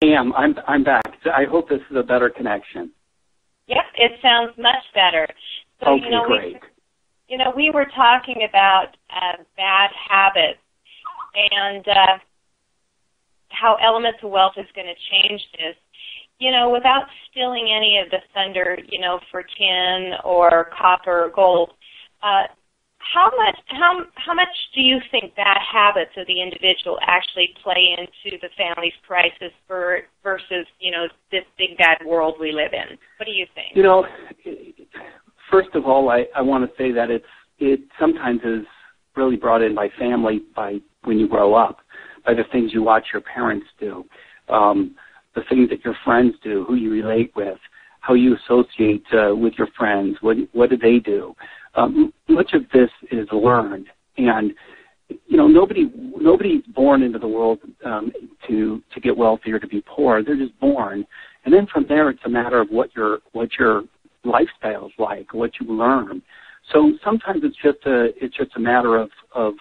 I'm back. I hope this is a better connection. Yep, it sounds much better. So, okay, great. We were talking about bad habits and how Elements of Wealth is going to change this. Without stealing any of the thunder, for tin or copper or gold, how much do you think bad habits of the individual actually play into the family's crisis versus, this big bad world we live in? What do you think? First of all, I want to say that it sometimes is really brought in by family, by when you grow up, by the things you watch your parents do, the things that your friends do, who you relate with, how you associate with your friends, what do they do. Much of this is learned, and nobody's born into the world to get wealthy or to be poor. They're just born, and then from there it's a matter of what your lifestyle is like, what you learn. So sometimes it's just a matter of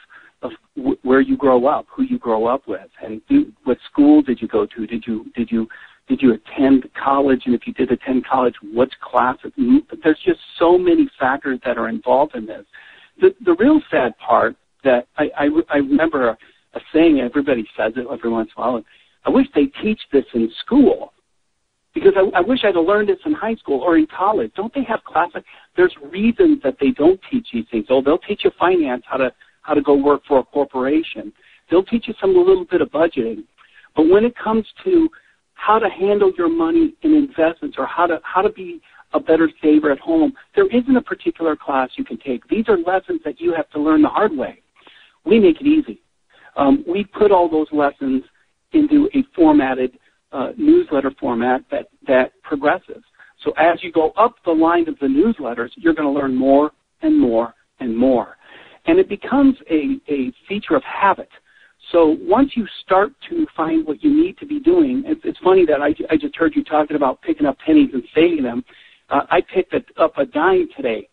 where you grow up, who you grow up with, and what school did you go to? Did you attend college? And if you did attend college, what classes? There's just so many factors that are involved in this. The real sad part that I remember a saying, everybody says it every once in a while, I wish they teach this in school, because I wish I'd have learned this in high school or in college. Don't they have classes? There's reasons that they don't teach these things. Oh, they'll teach you finance, how to go work for a corporation. They'll teach you a little bit of budgeting. But when it comes to how to handle your money in investments or how to be a better saver at home, there isn't a particular class you can take. These are lessons that you have to learn the hard way. We make it easy. We put all those lessons into a formatted newsletter format that progresses. So as you go up the line of the newsletters, you're going to learn more and more and more. And it becomes a feature of habit. So once you start to find what you need to be doing, it's funny that I just heard you talking about picking up pennies and saving them. I picked up a dime today.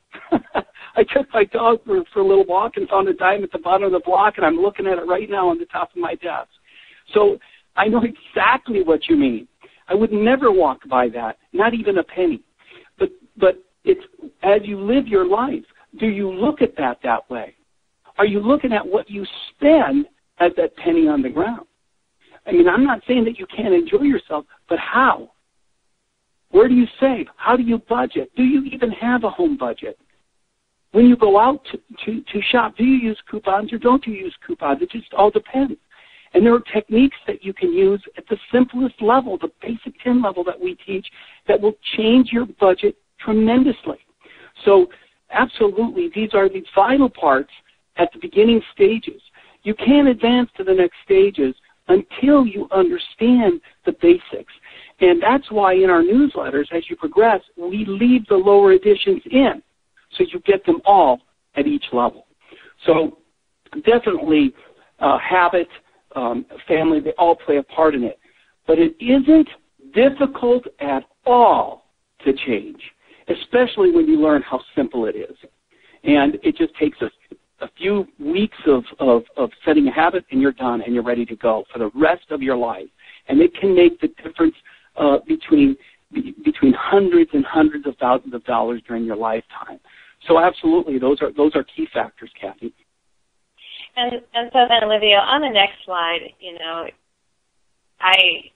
I took my dog for a little walk and found a dime at the bottom of the block, and I'm looking at it right now on the top of my desk. So I know exactly what you mean. I would never walk by that, not even a penny. But it's as you live your life, do you look at that way? Are you looking at what you spend as that penny on the ground? I mean, I'm not saying that you can't enjoy yourself, but how? Where do you save? How do you budget? Do you even have a home budget? When you go out to shop, do you use coupons or don't you use coupons? It just all depends. And there are techniques that you can use at the simplest level, the basic 10 level that we teach, that will change your budget tremendously. So absolutely, these are the vital parts at the beginning stages. You can't advance to the next stages until you understand the basics. And that's why in our newsletters, as you progress, we leave the lower editions in, so you get them all at each level. So definitely habit, family, they all play a part in it. But it isn't difficult at all to change, especially when you learn how simple it is. And it just takes a few weeks of setting a habit, and you're done, and you're ready to go for the rest of your life. And it can make the difference between hundreds and hundreds of thousands of dollars during your lifetime. So absolutely, those are key factors, Kathy. And so then, Livio, on the next slide, I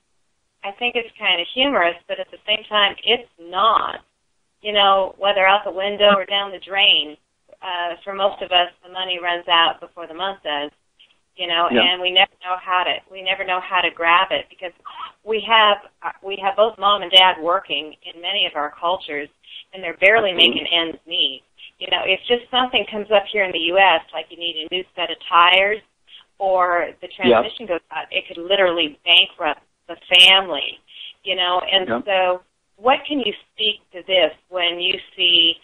think it's kind of humorous, but at the same time, it's not. Whether out the window or down the drain, for most of us, the money runs out before the month does. And we never know how to grab it, because we have both mom and dad working in many of our cultures, and they're barely making ends meet. If just something comes up here in the U.S., like you need a new set of tires or the transmission goes out, it could literally bankrupt the family, And so what can you speak to this when you see,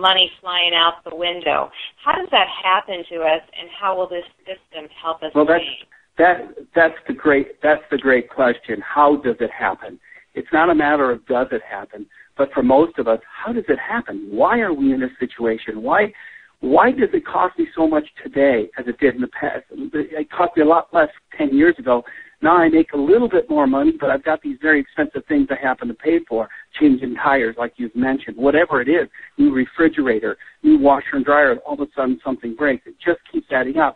money flying out the window? How does that happen to us, and how will this system help us change? That's the great question. How does it happen? It's not a matter of does it happen, but for most of us, how does it happen? Why are we in this situation? Why does it cost me so much today as it did in the past? It cost me a lot less 10 years ago. Now I make a little bit more money, but I've got these very expensive things I happen to pay for, changing tires like you've mentioned, whatever it is, new refrigerator, new washer and dryer, all of a sudden something breaks. It just keeps adding up.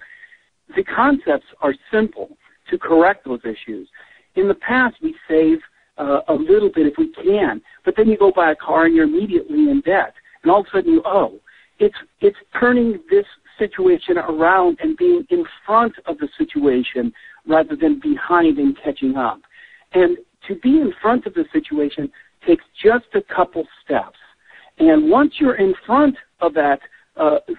The concepts are simple to correct those issues. In the past, we save a little bit if we can, but then you go buy a car and you're immediately in debt, and all of a sudden you owe. It's turning this situation around and being in front of the situation rather than behind and catching up. And to be in front of the situation takes just a couple steps. And once you're in front of that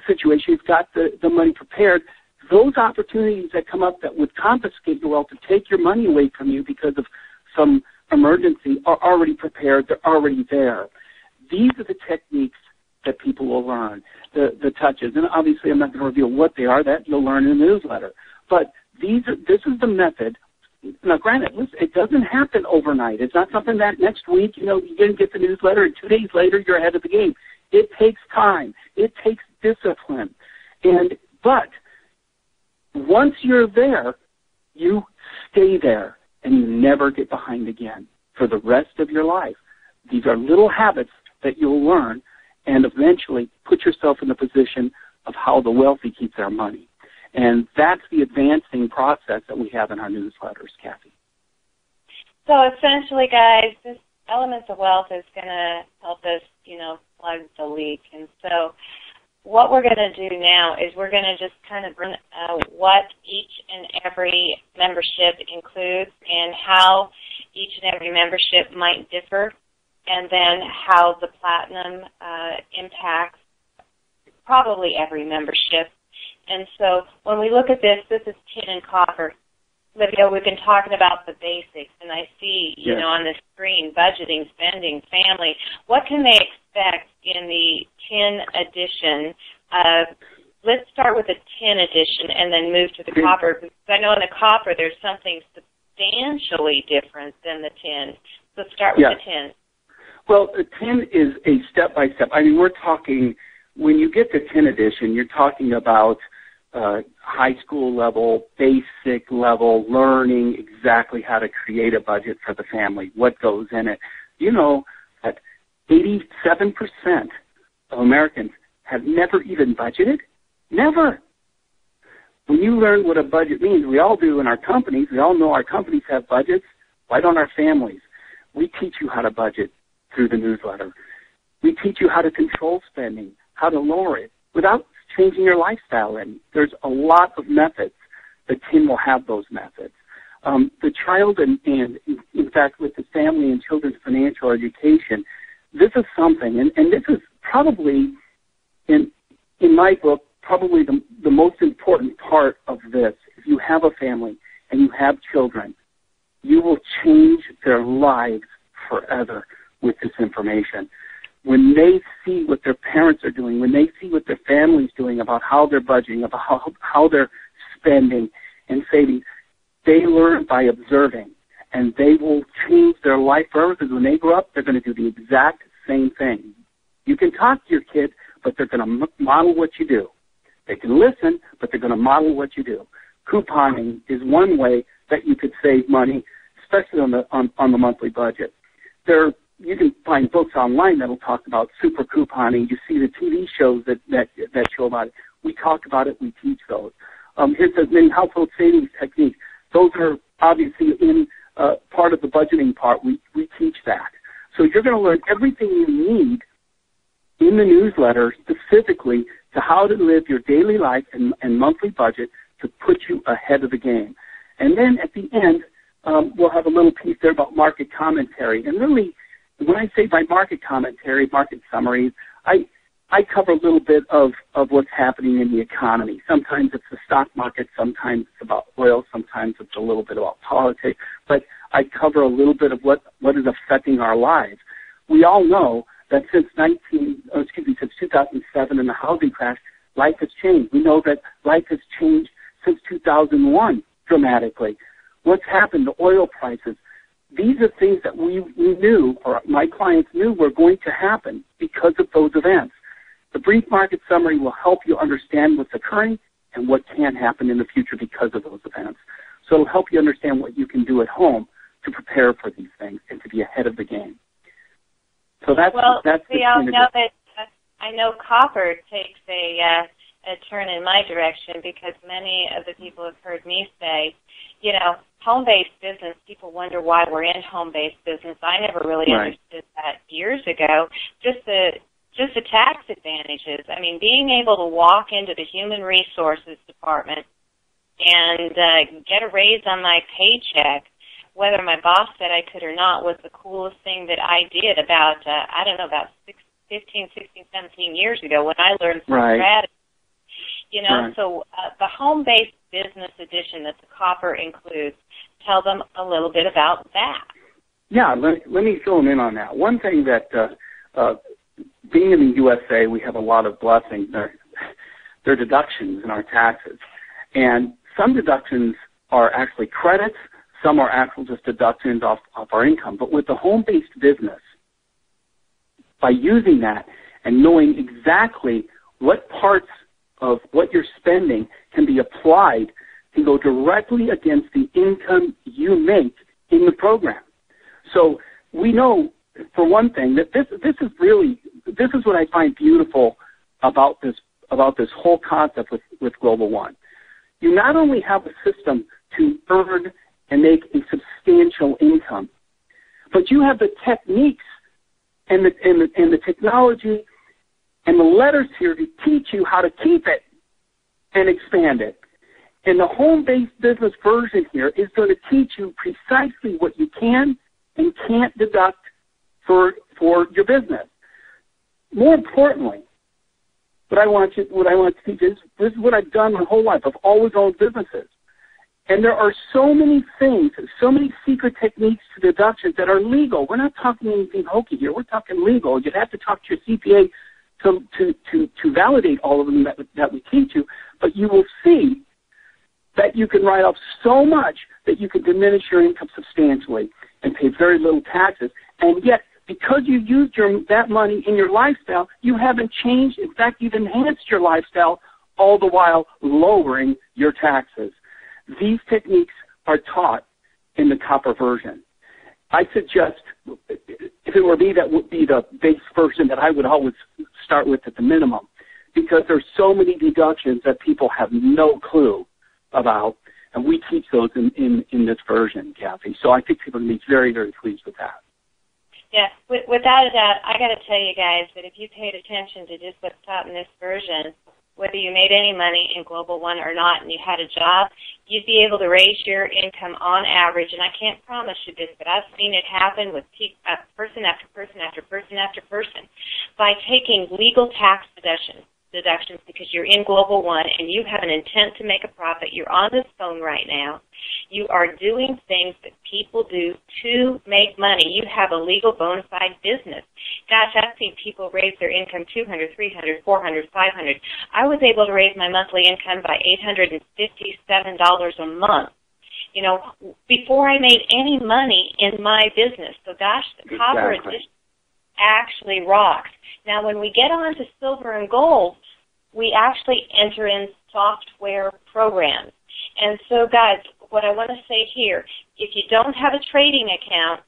situation, you've got the money prepared, those opportunities that come up that would confiscate your wealth to take your money away from you because of some emergency are already prepared. They're already there. These are the techniques that people will learn, the touches. And obviously I'm not going to reveal what they are. That you'll learn in the newsletter. But this is the method. Now, granted, listen, it doesn't happen overnight. It's not something that next week, you're going to get the newsletter and 2 days later you're ahead of the game. It takes time. It takes discipline. But once you're there, you stay there and you never get behind again for the rest of your life. These are little habits that you'll learn and eventually put yourself in the position of how the wealthy keep their money. And that's the advancing process that we have in our newsletters, Kathy. So essentially, guys, this Elements of Wealth is going to help us, plug the leak. And so what we're going to do now is we're going to just kind of bring what each and every membership includes and how each and every membership might differ, and then how the Platinum impacts probably every membership. And so when we look at this is tin and copper. Livio, we've been talking about the basics, and I see, on the screen, budgeting, spending, family. What can they expect in the tin edition? Let's start with the tin edition and then move to the copper. Because I know in the copper there's something substantially different than the tin. So start with the tin. Well, the tin is a step-by-step. I mean, we're talking, when you get to tin edition, you're talking about high school level, basic level, learning exactly how to create a budget for the family, what goes in it. You know that 87% of Americans have never even budgeted? Never. When you learn what a budget means, we all do in our companies. We all know our companies have budgets. Why don't our families? We teach you how to budget through the newsletter. We teach you how to control spending, how to lower it without changing your lifestyle in. There's a lot of methods. The tin will have those methods. The child and in fact with the family and children's financial education, this is something, and this is probably, in my book, probably the most important part of this. If you have a family and you have children, you will change their lives forever with this information. When they see what their parents are doing, when they see what their family's doing about how they're budgeting, about how they're spending and saving, they learn by observing, and they will change their life forever, because when they grow up, they're going to do the exact same thing. You can talk to your kid, but they're going to model what you do. They can listen, but they're going to model what you do. Couponing is one way that you could save money, especially on the monthly budget. You can find books online that will talk about super couponing. You see the TV shows that show about it. We talk about it. We teach those. Here says many household savings techniques. Those are obviously in part of the budgeting part. We teach that. So you're going to learn everything you need in the newsletter specifically to how to live your daily life and monthly budget to put you ahead of the game. And then at the end, we'll have a little piece there about market commentary. And really, when I say by market commentary, market summaries, I cover a little bit of what's happening in the economy. Sometimes it's the stock market, sometimes it's about oil, sometimes it's a little bit about politics, but I cover a little bit of what is affecting our lives. We all know that since 2007 and the housing crash, life has changed. We know that life has changed since 2001 dramatically. What's happened to oil prices? These are things that we knew, or my clients knew, were going to happen because of those events. The brief market summary will help you understand what's occurring and what can happen in the future because of those events. So it'll help you understand what you can do at home to prepare for these things and to be ahead of the game. So that's see, I know copper takes a turn in my direction because many of the people have heard me say, you know, home-based business, people wonder why we're in home-based business. I never really understood that years ago. Just the tax advantages. I mean, being able to walk into the human resources department and get a raise on my paycheck, whether my boss said I could or not, was the coolest thing that I did about, about 15, 16, 17 years ago when I learned some strategy. You know, so the home-based business edition that the copper includes, tell them a little bit about that. Yeah, let me fill them in on that. One thing that, being in the USA, we have a lot of blessings. They're deductions in our taxes. And some deductions are actually credits. Some are actual just deductions off our income. But with the home-based business, by using that and knowing exactly what parts of what you're spending can be applied to go directly against the income you make in the program. So we know, for one thing, that this is what I find beautiful about this whole concept with Global One. You not only have a system to earn and make a substantial income, but you have the techniques and the technology and the letters here to teach you how to keep it and expand it. And the home-based business version here is going to teach you precisely what you can and can't deduct for your business. More importantly, what I want to teach is this is what I've done my whole life. I've always owned businesses. And there are so many things, so many secret techniques to deductions that are legal. We're not talking anything hokey here. We're talking legal. You'd have to talk to your CPA to validate all of them that we teach you. But you will see that you can write off so much that you can diminish your income substantially and pay very little taxes. And yet, because you used that money in your lifestyle, you haven't changed. In fact, you've enhanced your lifestyle, all the while lowering your taxes. These techniques are taught in the copper version. I suggest, if it were me, that would be the base version that I would always start with at the minimum, because there's so many deductions that people have no clue about, and we teach those in this version, Kathy. So I think people are going to be very, very pleased with that. Yeah, without a doubt, I got to tell you guys that if you paid attention to just what's taught in this version, whether you made any money in Global One or not and you had a job, you'd be able to raise your income on average. And I can't promise you this, but I've seen it happen with person after person after person after person by taking legal tax deductions because you're in Global One and you have an intent to make a profit. You're on this phone right now. You are doing things that people do to make money. You have a legal bona fide business. Gosh, I've seen people raise their income $200, $300, $400, $500. I was able to raise my monthly income by $857 a month, you know, before I made any money in my business. So gosh, the copper edition actually rocks. Now, when we get on to silver and gold, we actually enter in software programs. And so, guys, what I want to say here, if you don't have a trading account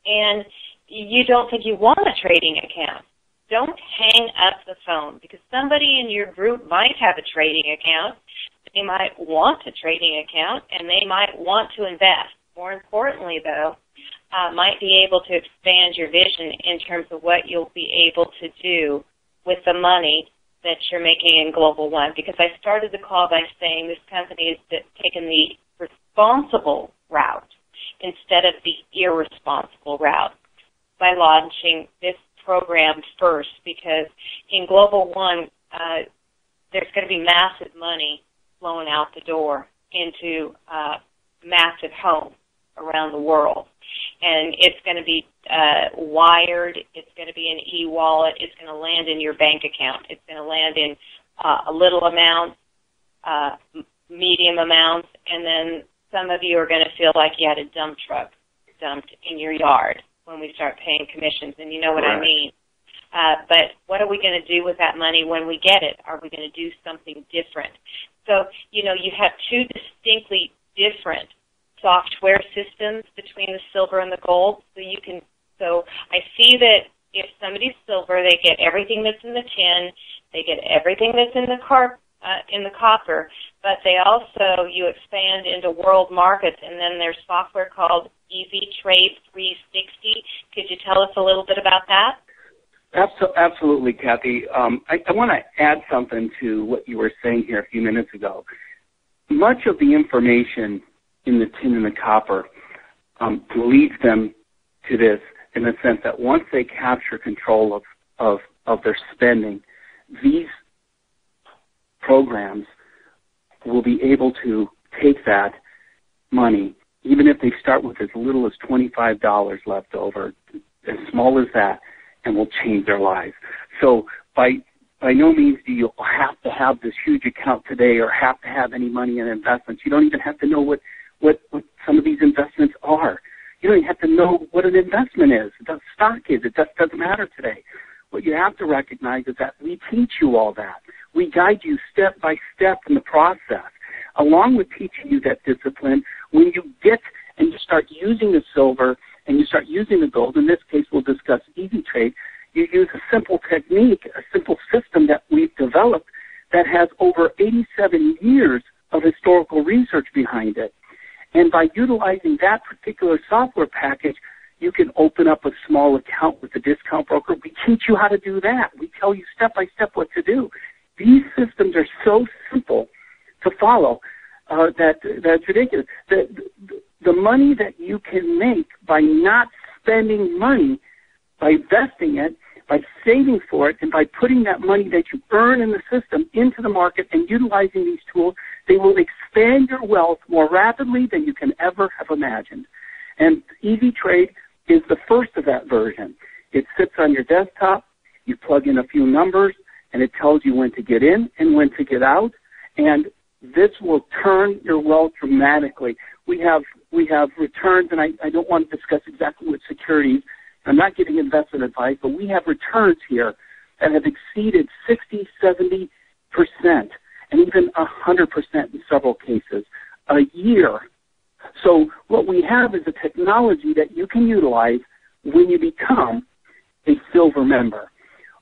and you don't think you want a trading account, don't hang up the phone, because somebody in your group might have a trading account. They might want a trading account, and they might want to invest. More importantly, though, might be able to expand your vision in terms of what you'll be able to do with the money that you're making in Global One. Because I started the call by saying this company has taken the responsible route instead of the irresponsible route by launching this program first, because in Global One, there's going to be massive money flowing out the door into massive homes around the world. And it's going to be wired. It's going to be an e-wallet. It's going to land in your bank account. It's going to land in a little amount, medium amounts, and then some of you are going to feel like you had a dump truck dumped in your yard when we start paying commissions, and you know what I mean. But what are we going to do with that money when we get it? Are we going to do something different? So, you know, you have two distinctly different software systems between the silver and the gold. So I see that if somebody's silver, they get everything that's in the tin, they get everything that's in the copper, but they also, you expand into world markets, and then there's software called Easy Trade 360. Could you tell us a little bit about that? Absolutely, Kathy. I want to add something to what you were saying here a few minutes ago. Much of the information in the tin and the copper leads them to this, in the sense that once they capture control of their spending, these programs will be able to take that money, even if they start with as little as $25 left over, as small as that, and will change their lives. So by no means do you have to have this huge account today or have to have any money in investments. You don't even have to know what some of these investments are. You don't even have to know what an investment is, what stock is. It just doesn't matter today. What you have to recognize is that we teach you all that. We guide you step by step in the process. Along with teaching you that discipline, when you get and you start using the silver and you start using the gold, in this case we'll discuss Easy Trade, you use a simple technique, a simple system that we've developed that has over 87 years of historical research behind it. And by utilizing that particular software package, you can open up a small account with a discount broker. We teach you how to do that. We tell you step by step what to do. These systems are so simple to follow that's ridiculous. The money that you can make by not spending money, by investing it, by saving for it, and by putting that money that you earn in the system into the market and utilizing these tools, they will expand your wealth more rapidly than you can ever have imagined. And Easy Trade is the first of that version. It sits on your desktop, you plug in a few numbers, and it tells you when to get in and when to get out, and this will turn your wealth dramatically. We have returns, and I don't want to discuss exactly what securities. I'm not giving investment advice, but we have returns here that have exceeded 60, 70%, and even 100% in several cases a year. So what we have is a technology that you can utilize when you become a silver member.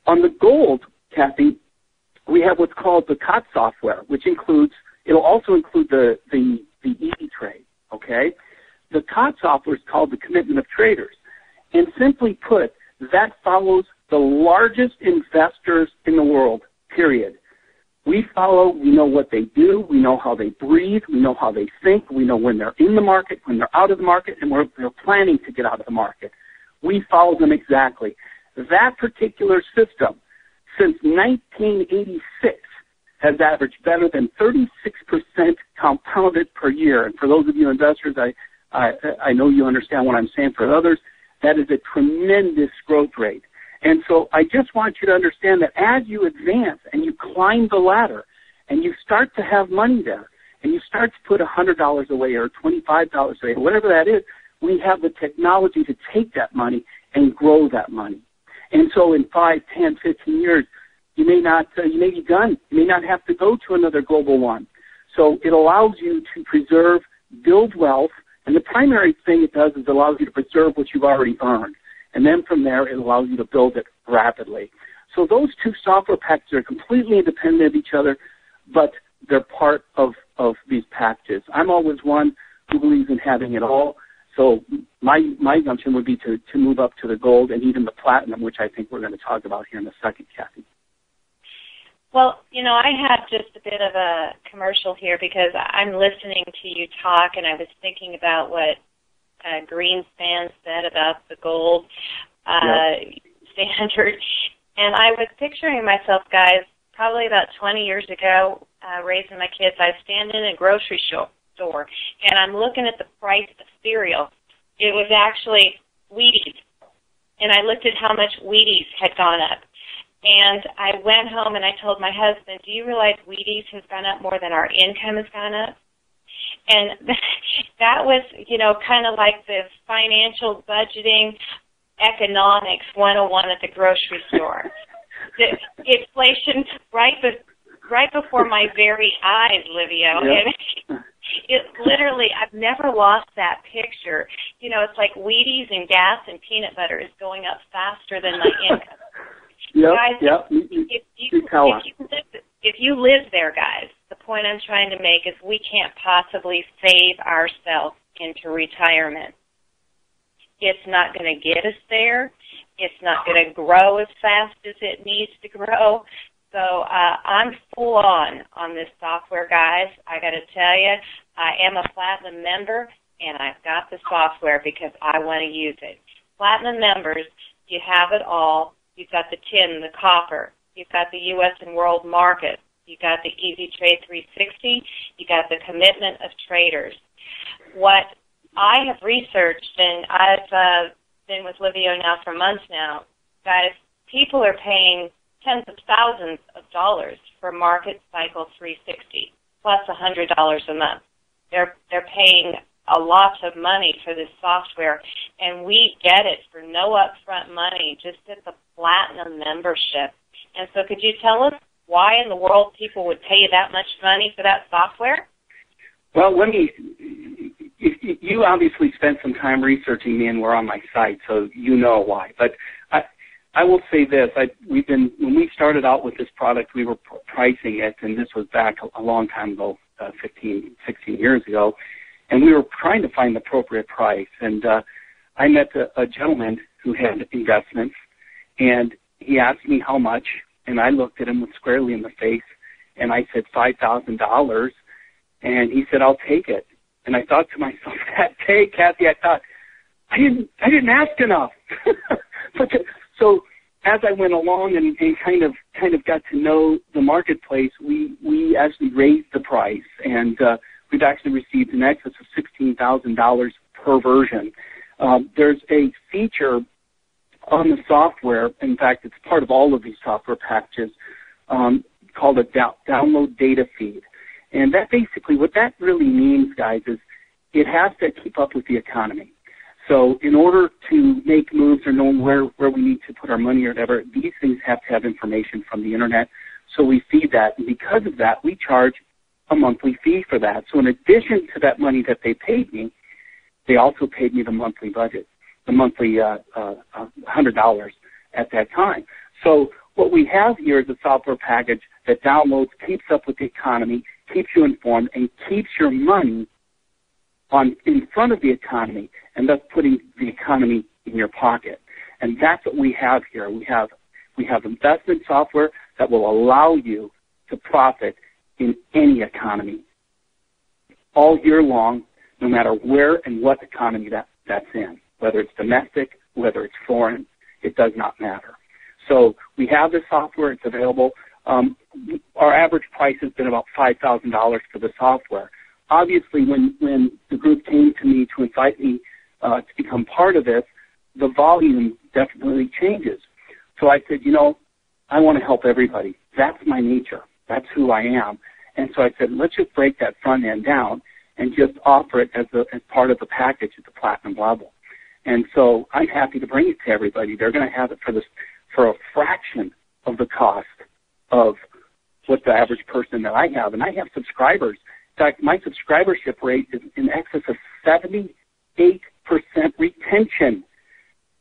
On the gold, Kathy, we have what's called the COT software, which it'll also include the Easy Trade, okay? The COT software is called the Commitment of Traders. And simply put, that follows the largest investors in the world, period. We know what they do, we know how they breathe, we know how they think, we know when they're in the market, when they're out of the market, and they're planning to get out of the market. We follow them exactly. That particular system, since 1986, has averaged better than 36% compounded per year. And for those of you investors, I know you understand what I'm saying. For others, that is a tremendous growth rate. And so I just want you to understand that as you advance and you climb the ladder and you start to have money there and you start to put $100 away or $25 away, whatever that is, we have the technology to take that money and grow that money. And so in 5, 10, 15 years, you may be done. You may not have to go to another global one. So it allows you to preserve, build wealth, and the primary thing it does is it allows you to preserve what you've already earned. And then from there, it allows you to build it rapidly. So those two software packages are completely independent of each other, but they're part of these packages. I'm always one who believes in having it all. So my assumption would be to move up to the gold and even the platinum, which I think we're going to talk about here in a second, Kathy. Well, I have just a bit of a commercial here because I'm listening to you talk, and I was thinking about what Greenspan said about the gold standard. And I was picturing myself, guys, probably about 20 years ago, raising my kids. I stand in a grocery store, and I'm looking at the price of cereal. It was actually Wheaties. And I looked at how much Wheaties had gone up. And I went home and I told my husband, do you realize Wheaties has gone up more than our income has gone up? And that was, kind of like the financial budgeting economics 101 at the grocery store. The inflation, right? right before my very eyes, Livio. Yep. And it literally, I've never lost that picture. You know, it's like Wheaties and gas and peanut butter is going up faster than my income. Guys, if you live there, guys, the point I'm trying to make is we can't possibly save ourselves into retirement. It's not going to get us there. It's not going to grow as fast as it needs to grow. So I'm full on this software, guys. I got to tell you, I am a Platinum member, and I've got the software because I want to use it. Platinum members, you have it all. You've got the tin, the copper. You've got the U.S. and world market. You've got the Easy Trade 360. You've got the commitment of traders. What I have researched, and I've been with Livio now for months now, guys, people are paying tens of thousands of dollars for Market Cycle 360, plus $100 a month. They're paying a lot of money for this software, and we get it for no upfront money, just at the Platinum membership. And so could you tell us why in the world people would pay you that much money for that software? Well, you obviously spent some time researching me and were on my site, so you know why. But I will say this, when we started out with this product, we were pricing it, and this was back a long time ago, 15, 16 years ago, and we were trying to find the appropriate price. And I met a gentleman who had investments, and he asked me how much, and I looked at him squarely in the face, and I said $5,000, and he said, I'll take it. And I thought to myself that day, Kathy, I thought, I didn't ask enough. So as I went along and kind of got to know the marketplace, we actually raised the price, and we've actually received in excess of $16,000 per version. There's a feature on the software, in fact, it's part of all of these software packages, called a download data feed. And that basically, what that really means, guys, is it has to keep up with the economy. So in order to make moves or know where we need to put our money or whatever, these things have to have information from the Internet. So we feed that. And because of that, we charge a monthly fee for that. So in addition to that money that they paid me, they also paid me the monthly budget, the monthly $100 at that time. So what we have here is a software package that downloads, keeps up with the economy, keeps you informed, and keeps your money in front of the economy, and thus putting the economy in your pocket. And that's what we have here. We have investment software that will allow you to profit in any economy all year long, no matter where and what economy that's in, whether it's domestic, whether it's foreign, it does not matter. So we have this software. It's available. Our average price has been about $5,000 for the software. Obviously, when the group came to me to invite me to become part of this, the volume definitely changes. So I said, I want to help everybody. That's my nature. That's who I am. And so I said, let's just break that front end down and just offer it as part of the package at the Platinum level. And so I'm happy to bring it to everybody. They're going to have it for a fraction of the cost of what the average person that I have. And I have subscribers. In fact, my subscribership rate is in excess of 78% retention.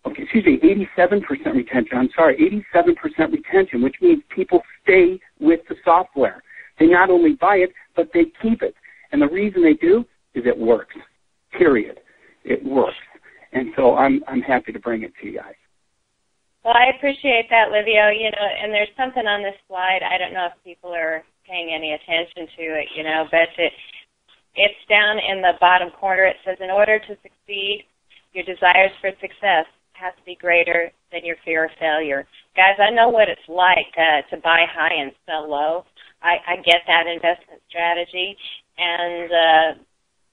Okay, 87% retention. I'm sorry, 87% retention, which means people stay with the software. They not only buy it, but they keep it. And the reason they do is it works, period. It works. And so I'm happy to bring it to you guys. Well, I appreciate that, Livio. And there's something on this slide. I don't know if people are paying any attention to it, but it's down in the bottom corner. It says, in order to succeed, your desires for success has to be greater than your fear of failure. Guys, I know what it's like to buy high and sell low. I get that investment strategy. And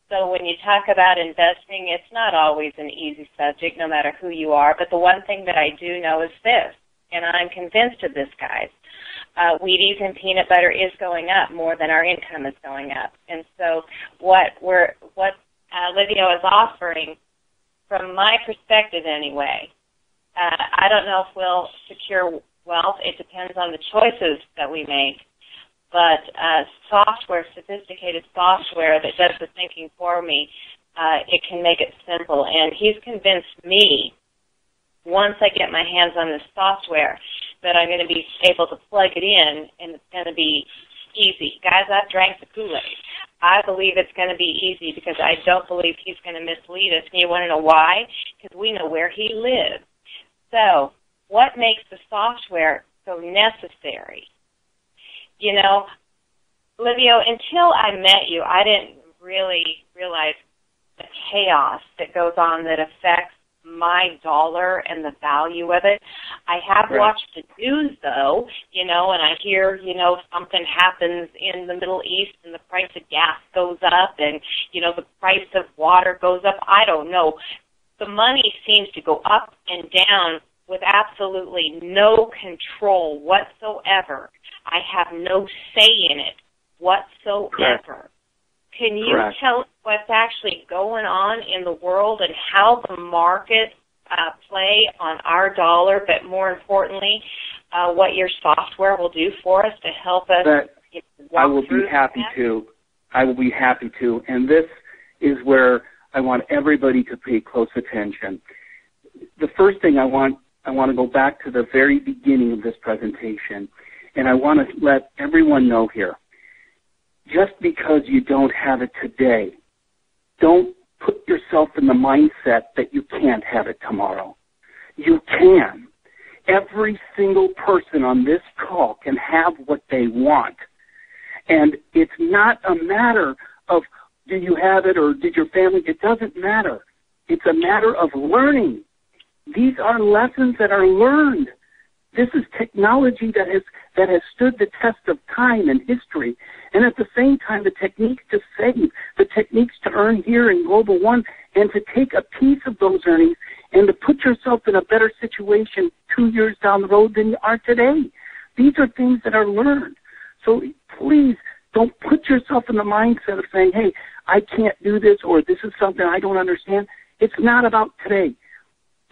so when you talk about investing, it's not always an easy subject, no matter who you are. But the one thing that I do know is this, and I'm convinced of this, guys. Wheaties and peanut butter is going up more than our income is going up. And so what Livio is offering, from my perspective anyway, I don't know if we'll secure wealth. It depends on the choices that we make. but software, sophisticated software that does the thinking for me, it can make it simple. And he's convinced me, once I get my hands on this software, that I'm going to be able to plug it in, and it's going to be easy. Guys, I've drank the Kool-Aid. I believe it's going to be easy because I don't believe he's going to mislead us. And you want to know why? Because we know where he lives. So what makes the software so necessary? You know, Livio, until I met you, I didn't really realize the chaos that goes on that affects my dollar and the value of it. I have watched the news, though, you know, and I hear, you know, something happens in the Middle East and the price of gas goes up and, you know, the price of water goes up. I don't know. The money seems to go up and down with absolutely no control whatsoever. I have no say in it whatsoever. Correct. Can you tell us what's actually going on in the world and how the markets play on our dollar, but more importantly, what your software will do for us to help us I will be happy to. I will be happy to. And this is where I want everybody to pay close attention. The first thing I want to go back to the very beginning of this presentation, and I want to let everyone know here. Just because you don't have it today, don't put yourself in the mindset that you can't have it tomorrow. You can. Every single person on this call can have what they want. And it's not a matter of do you have it or did your family. It doesn't matter. It's a matter of learning. These are lessons that are learned. This is technology that has stood the test of time and history, and at the same time, the techniques to save, the techniques to earn here in Global One, and to take a piece of those earnings and to put yourself in a better situation 2 years down the road than you are today. These are things that are learned. So please don't put yourself in the mindset of saying, hey, I can't do this, or this is something I don't understand. It's not about today.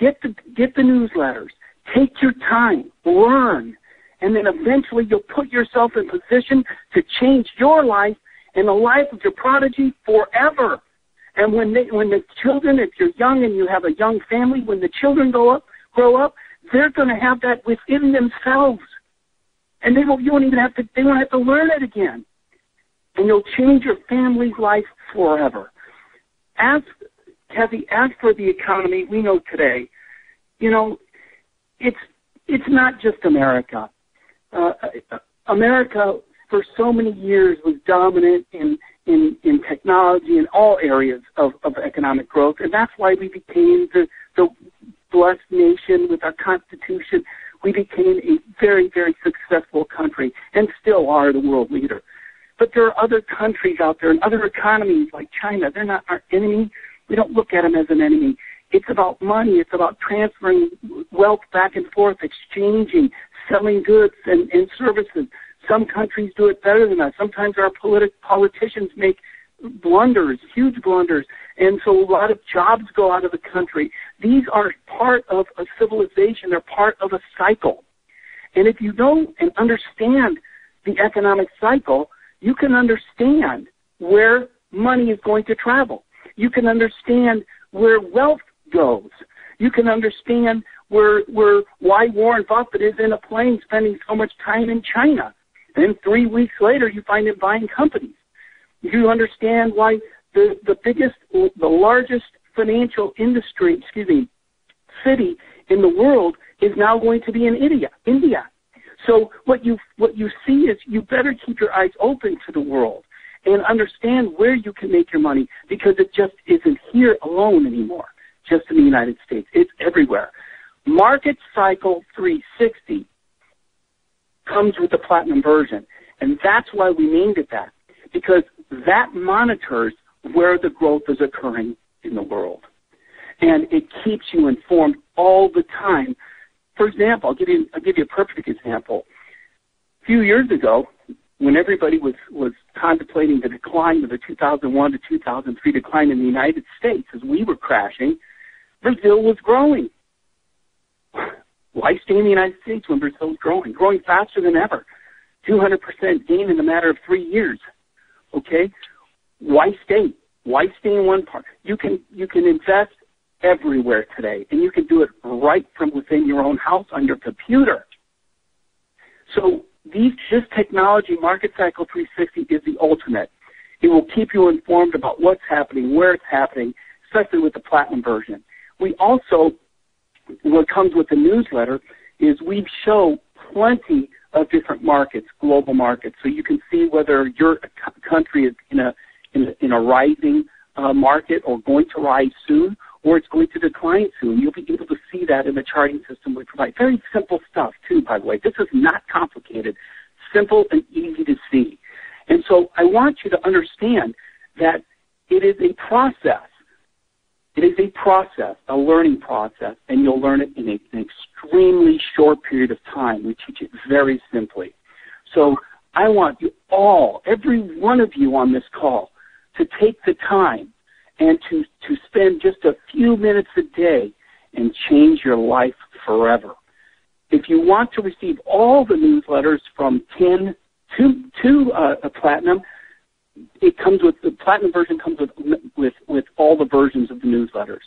Get the newsletters. Take your time, learn, and then eventually you'll put yourself in position to change your life and the life of your prodigy forever. And when the children, if you're young and you have a young family, when the children grow up, they're going to have that within themselves, and they won't have to learn it again, and you'll change your family's life forever. Kathy, as for the economy, we know today, you know, it's not just America. America, for so many years, was dominant in technology in all areas of economic growth, and that's why we became the blessed nation with our Constitution. We became a very, very successful country and still are the world leader. But there are other countries out there and other economies like China. They're not our enemy. We don't look at them as an enemy. It's about money. It's about transferring wealth back and forth, exchanging, selling goods and services. Some countries do it better than us. Sometimes our politicians make blunders, huge blunders, and so a lot of jobs go out of the country. These are part of a civilization. They're part of a cycle. And if you know and understand the economic cycle, you can understand where money is going to travel. You can understand where wealth goes. You can understand why Warren Buffett is in a plane spending so much time in China. And 3 weeks later, you find him buying companies. You understand why the largest financial city in the world is now going to be in India. So what you see is you better keep your eyes open to the world and understand where you can make your money, because it just isn't here alone anymore, just in the United States. It's everywhere. Market Cycle 360 comes with the platinum version, and that's why we named it that, because that monitors where the growth is occurring in the world, and it keeps you informed all the time. For example, I'll give you a perfect example. A few years ago, when everybody was contemplating the decline of the 2001 to 2003 decline in the United States as we were crashing, Brazil was growing. Why stay in the United States when Brazil was growing faster than ever? 200% gain in a matter of 3 years. Okay? Why stay? Why stay in one part? You can invest everywhere today, and you can do it right from within your own house on your computer. So this technology, Market Cycle 360, is the ultimate. It will keep you informed about what's happening, where it's happening, especially with the platinum version. We also, what comes with the newsletter is we show plenty of different markets, global markets, so you can see whether your country is in a rising market or going to rise soon, or it's going to decline soon. You'll be able to see that in the charting system we provide. Very simple stuff, too, by the way. This is not complicated. Simple and easy to see. And so I want you to understand that it is a process. It is a process, a learning process, and you'll learn it in an extremely short period of time. We teach it very simply. So I want you all, every one of you on this call, to take the time and to spend just a few minutes a day and change your life forever. If you want to receive all the newsletters from 10 to Platinum, it comes with the Platinum version comes with all the versions of the newsletters.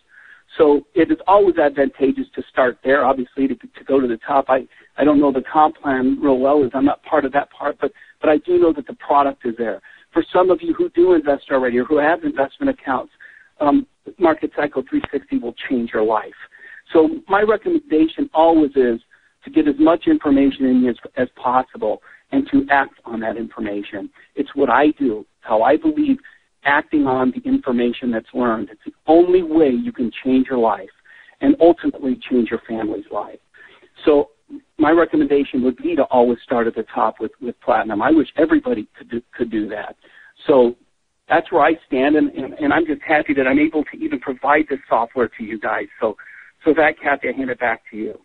So it is always advantageous to start there, obviously, to go to the top. I don't know the comp plan real well, as I'm not part of that part, but I do know that the product is there. For some of you who do invest already or who have investment accounts, Market Cycle 360 will change your life. So my recommendation always is to get as much information in as possible and to act on that information. It's what I do, how I believe acting on the information that's learned. It's the only way you can change your life and ultimately change your family's life. So my recommendation would be to always start at the top with Platinum. I wish everybody could do that. So that's where I stand, and I'm just happy that I'm able to even provide this software to you guys. So that, Kathy, I hand it back to you.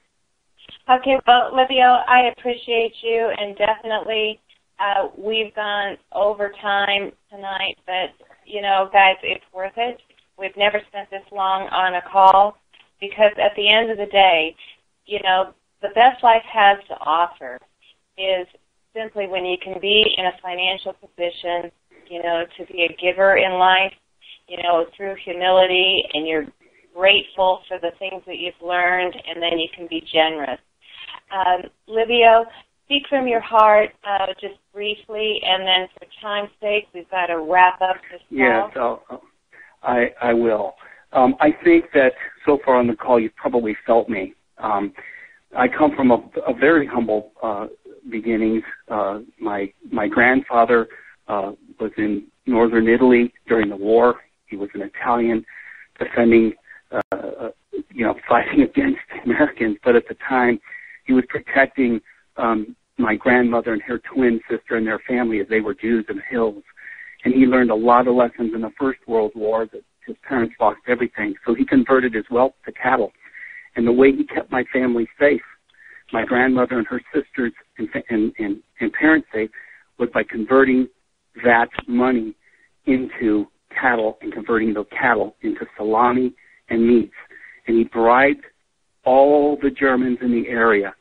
Okay, well, Livio, I appreciate you, and definitely we've gone over time tonight, but, you know, guys, it's worth it. We've never spent this long on a call because at the end of the day, you know, the best life has to offer is simply when you can be in a financial position, you know, to be a giver in life, you know, through humility, and you're grateful for the things that you've learned, and then you can be generous. Livio, speak from your heart just briefly, and then for time's sake, we've got to wrap up this call. Yes, I will. I think that so far on the call, you've probably felt me. I come from a very humble beginnings. My grandfather was in northern Italy during the war. He was an Italian defending, fighting against the Americans, but at the time, he was protecting my grandmother and her twin sister and their family as they were Jews in the hills. And he learned a lot of lessons in the First World War that his parents lost everything. So he converted his wealth to cattle. And the way he kept my family safe, my grandmother and her sisters and parents safe, was by converting that money into cattle and converting the cattle into salami and meats. And he bribed all the Germans in the area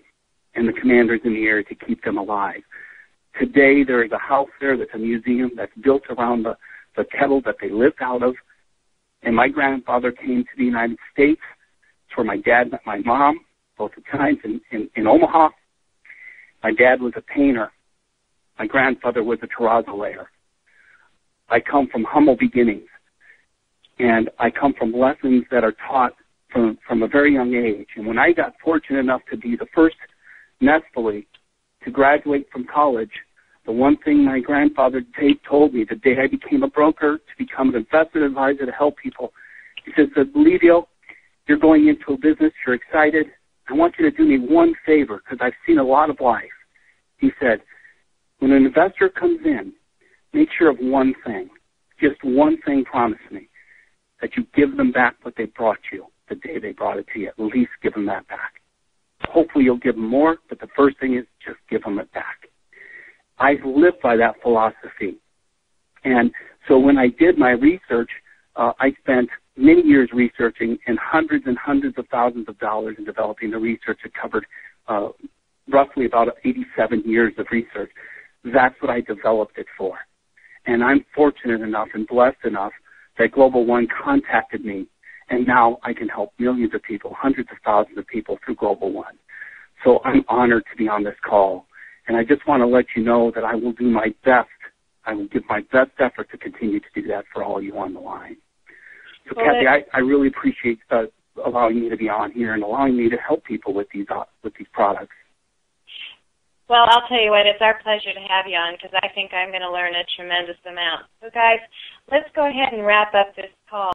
and the commanders in the area to keep them alive. Today, there is a house there that's a museum that's built around the kettle that they lived out of. And my grandfather came to the United States. It's where my dad met my mom, both the times in Omaha. My dad was a painter. My grandfather was a terrazzo layer. I come from humble beginnings. And I come from lessons that are taught from a very young age. And when I got fortunate enough to be the first Nespoli to graduate from college, the one thing my grandfather told me the day I became a broker to become an investment advisor to help people, he says, Livio, you're going into a business, you're excited. I want you to do me one favor because I've seen a lot of life. He said, when an investor comes in, make sure of one thing, just one thing, promise me, that you give them back what they brought you the day they brought it to you. At least give them that back. Hopefully you'll give them more, but the first thing is just give them it back. I've lived by that philosophy. And so when I did my research, I spent many years researching and hundreds of thousands of dollars in developing the research. It covered roughly about 87 years of research. That's what I developed it for. And I'm fortunate enough and blessed enough that Global One contacted me, and now I can help millions of people, hundreds of thousands of people through Global One. So I'm honored to be on this call, and I just want to let you know that I will do my best. I will give my best effort to continue to do that for all of you on the line. So, well, Kathy, I really appreciate allowing me to be on here and allowing me to help people with these products. Well, I'll tell you what, it's our pleasure to have you on because I think I'm going to learn a tremendous amount. So, guys, let's go ahead and wrap up this call.